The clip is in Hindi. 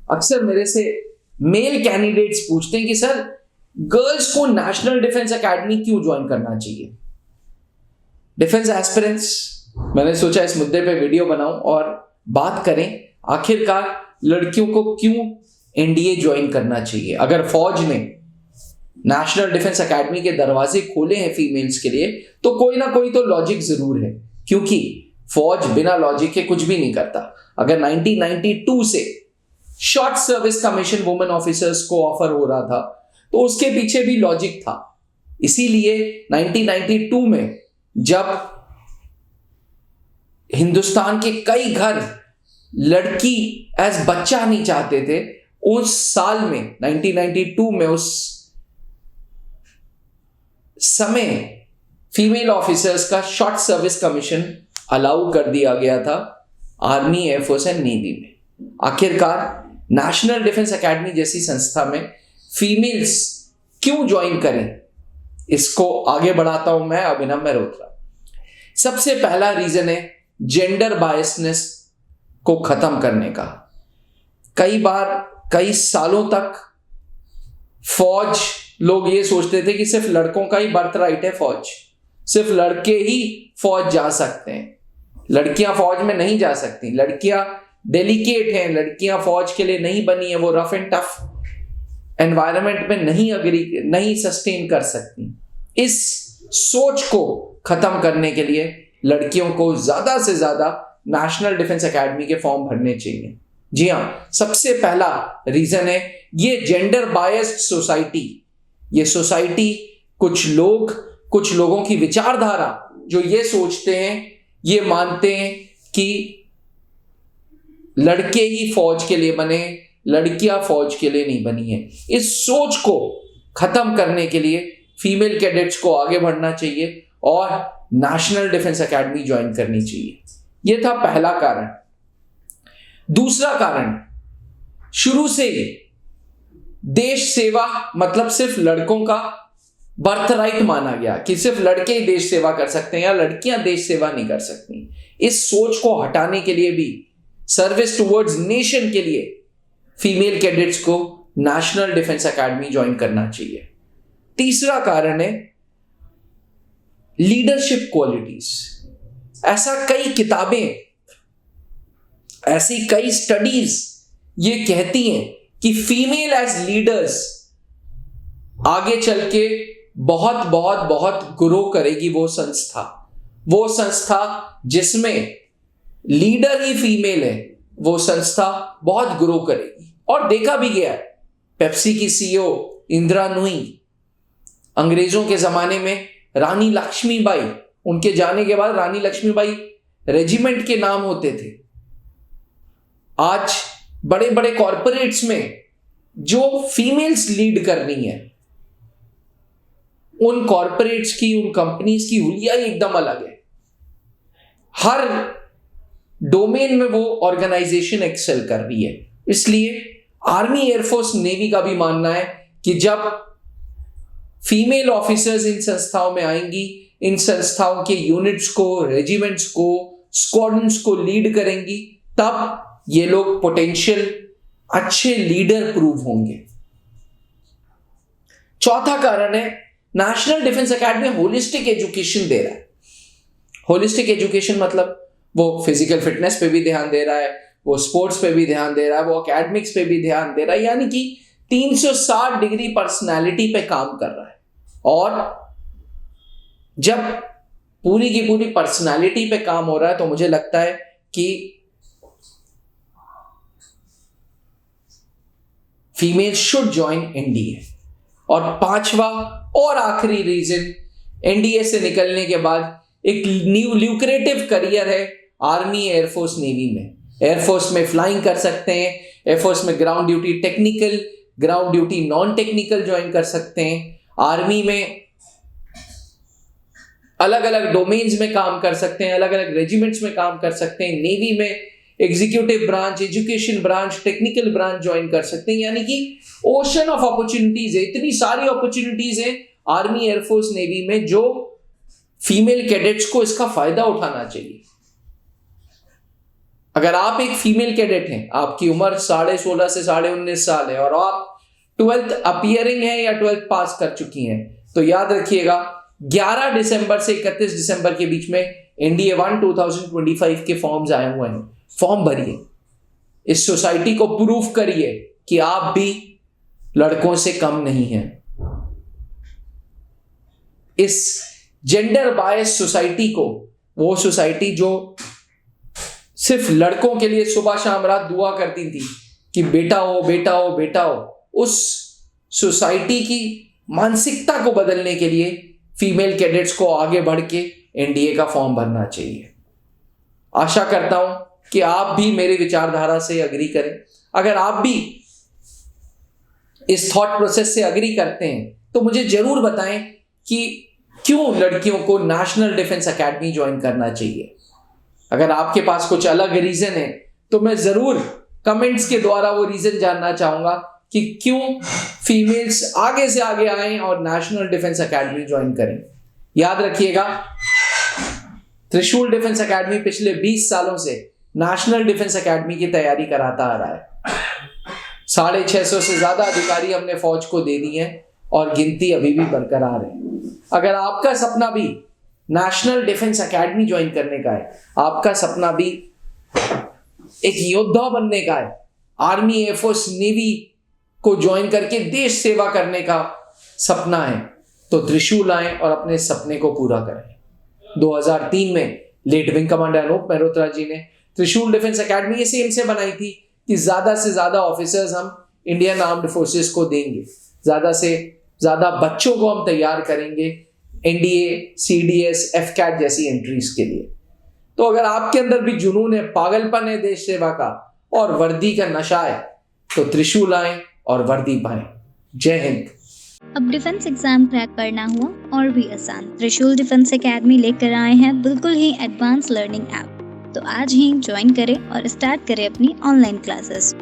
अक्सर मेरे से मेल कैंडिडेट्स पूछते हैं कि सर गर्ल्स को नेशनल डिफेंस एकेडमी क्यों ज्वाइन करना चाहिए। डिफेंस एस्पिरेंट्स, मैंने सोचा इस मुद्दे पे वीडियो बनाऊं और बात करें आखिरकार लड़कियों को क्यों एनडीए ज्वाइन करना चाहिए। अगर फौज ने नेशनल डिफेंस एकेडमी के दरवाजे खोले हैं फीमेल्स के लिए तो कोई ना कोई तो लॉजिक जरूर है, क्योंकि फौज बिना लॉजिक के कुछ भी नहीं करता। अगर 1992 से short service commission women officers को ऑफर हो रहा था तो उसके पीछे भी लॉजिक था। इसीलिए 1992 में जब हिंदुस्तान के कई घर लड़की एज बच्चा नहीं चाहते थे, उस साल में 1992 में उस समय फीमेल ऑफिसर्स का शॉर्ट सर्विस कमीशन अलाउ कर दिया गया था आर्मी, एयरफोर्स एंड नेवी में। आखिरकार नेशनल डिफेंस एकेडमी जैसी संस्था में फीमेल्स क्यों ज्वाइन करें, इसको आगे बढ़ाता हूं मैं, अभिनव मेहरोत्रा। सबसे पहला रीजन है जेंडर बायसनेस को खत्म करने का। कई बार कई सालों तक फौज, लोग ये सोचते थे कि सिर्फ लड़कों का ही बर्थ राइट है फौज, सिर्फ लड़के ही फौज जा सकते हैं, लड़कियां फौज में नहीं जा सकती, लड़कियां डेलिकेट हैं, लड़कियां फौज के लिए नहीं बनी है, वो रफ एंड टफ एनवायरनमेंट में नहीं सस्टेन कर सकती। इस सोच को खत्म करने के लिए लड़कियों को ज्यादा से ज्यादा नेशनल डिफेंस एकेडमी के फॉर्म भरने चाहिए। जी हां, सबसे पहला रीजन है ये जेंडर बायस्ड सोसाइटी। ये सोसाइटी कुछ लोगों की विचारधारा जो ये सोचते हैं, ये मानते हैं कि लड़के ही फौज के लिए बने, लड़कियां फौज के लिए नहीं बनी है। इस सोच को खत्म करने के लिए फीमेल कैडेट्स को आगे बढ़ना चाहिए और नेशनल डिफेंस एकेडमी ज्वाइन करनी चाहिए। यह था पहला कारण। दूसरा कारण, शुरू से ही देश सेवा मतलब सिर्फ लड़कों का बर्थ राइट माना गया कि सिर्फ लड़के ही देश सेवा कर सकते हैं या लड़कियां देश सेवा नहीं कर सकती। इस सोच को हटाने के लिए भी सर्विस टुवर्ड्स नेशन के लिए फीमेल कैडेट्स को नेशनल डिफेंस एकेडमी ज्वाइन करना चाहिए। तीसरा कारण है लीडरशिप क्वालिटीज। ऐसा कई किताबें, ऐसी कई स्टडीज ये कहती हैं कि फीमेल एज लीडर्स आगे चल के बहुत बहुत बहुत ग्रो करेगी। वो संस्था जिसमें लीडर ही फीमेल है, वो संस्था बहुत ग्रो करेगी। और देखा भी गया है, पेप्सी की सीईओ इंदिरा नूई, अंग्रेजों के जमाने में रानी लक्ष्मीबाई, उनके जाने के बाद रानी लक्ष्मीबाई रेजिमेंट के नाम होते थे। आज बड़े बड़े कॉरपोरेट्स में जो फीमेल्स लीड कर रही हैं, उन कॉरपोरेट्स की, उन कंपनीज की हुलिया ही एकदम अलग है। हर डोमेन में वो ऑर्गेनाइजेशन एक्सेल कर रही है। इसलिए आर्मी, एयरफोर्स, नेवी का भी मानना है कि जब फीमेल ऑफिसर्स इन संस्थाओं में आएंगी, इन संस्थाओं के यूनिट्स को, रेजिमेंट्स को, स्क्वाड्रन्स को लीड करेंगी, तब ये लोग पोटेंशियल अच्छे लीडर प्रूव होंगे। चौथा कारण है national defence academy holistic education दे रहा है। होलिस्टिक एजुकेशन मतलब वो फिजिकल फिटनेस पे भी ध्यान दे रहा है, वो स्पोर्ट्स पे भी ध्यान दे रहा है, वो एकेडमिक्स पे भी ध्यान दे रहा है, यानी कि 360 डिग्री पर्सनालिटी पे काम कर रहा है। और जब पूरी की पूरी पर्सनालिटी पे काम हो रहा है तो मुझे लगता है कि फीमेल शुड ज्वाइन एनडीए। और पांचवा और आखिरी रीजन, एनडीए से निकलने के बाद एक न्यू ल्यूक्रेटिव करियर है आर्मी, एयरफोर्स, नेवी में। एयरफोर्स में फ्लाइंग कर सकते हैं, एयरफोर्स में ground duty technical, ground duty non technical join कर सकते हैं। आर्मी में अलग अलग डोमेन्स में काम कर सकते हैं, अलग अलग रेजिमेंट्स में काम कर सकते हैं। नेवी में executive branch, education branch, technical branch join कर सकते हैं। यानी कि ओशन ऑफ अपॉर्चुनिटीज है, इतनी सारी अपॉर्चुनिटीज है आर्मी, एयरफोर्स, नेवी में, जो फीमेल कैडेट्स को इसका फायदा उठाना चाहिए। अगर आप एक फीमेल कैडेट हैं, आपकी उम्र 16.5 से 19.5 साल है और आप 12th अपीयरिंग है या 12th पास कर चुकी हैं, तो याद रखिएगा 11 दिसंबर से 31 दिसंबर के बीच में NDA 1 2025 के फॉर्म्स आए हुए हैं। फॉर्म भरिए, इस सोसाइटी को प्रूफ करिए कि आप भी लड़कों से कम नहीं हैं। इस जेंडर बायस सोसाइटी को, वो सोसाइटी जो सिर्फ लड़कों के लिए सुबह शाम रात दुआ करती थी कि बेटा हो बेटा हो बेटा हो, उस सोसाइटी की मानसिकता को बदलने के लिए फीमेल कैडेट्स को आगे बढ़ के NDA का फॉर्म भरना चाहिए। आशा करता हूं कि आप भी मेरी विचारधारा से अग्री करें। अगर आप भी इस थॉट प्रोसेस से अग्री करते हैं तो मुझे जरूर बताएं कि क्यों लड़कियों को नेशनल डिफेंस एकेडमी ज्वाइन करना चाहिए। अगर आपके पास कुछ अलग रीजन है तो मैं जरूर कमेंट्स के द्वारा वो रीजन जानना चाहूंगा कि क्यों फीमेल्स आगे से आगे आएं और नेशनल डिफेंस एकेडमी ज्वाइन करें। याद रखिएगा, त्रिशूल डिफेंस एकेडमी पिछले 20 सालों से नेशनल डिफेंस एकेडमी की तैयारी कराता आ रहा है। 650 से ज्यादा अधिकारी हमने फौज को दे दिए हैं और गिनती अभी भी बरकरार है। अगर आपका सपना भी नेशनल डिफेंस एकेडमी ज्वाइन करने का है, आपका सपना भी एक योद्धा बनने का है, आर्मी, एयरफोर्स, नेवी को ज्वाइन करके देश सेवा करने का सपना है, तो त्रिशूल आए और अपने सपने को पूरा करें। 2003 में late wing commander Anup Mehrotra ji ने त्रिशूल डिफेंस एकेडमी इस एम से बनाई थी कि ज्यादा से ज्यादा ऑफिसर्स हम इंडियन आर्म्ड फोर्सेस को देंगे, ज्यादा से ज्यादा बच्चों को हम तैयार करेंगे NDA, CDS, FCAT जैसी एंट्रीज के लिए। तो अगर आपके अंदर भी जुनून है, पागलपन है देश सेवा का और वर्दी का नशा है, तो त्रिशूल आए और वर्दी पाएं। जय हिंद। अब डिफेंस एग्जाम क्रैक करना हुआ और भी आसान, त्रिशूल डिफेंस एकेडमी लेकर आए हैं बिल्कुल ही एडवांस लर्निंग ऐप। तो आज ही ज्वाइन करें और स्टार्ट करें अपनी ऑनलाइन क्लासेस।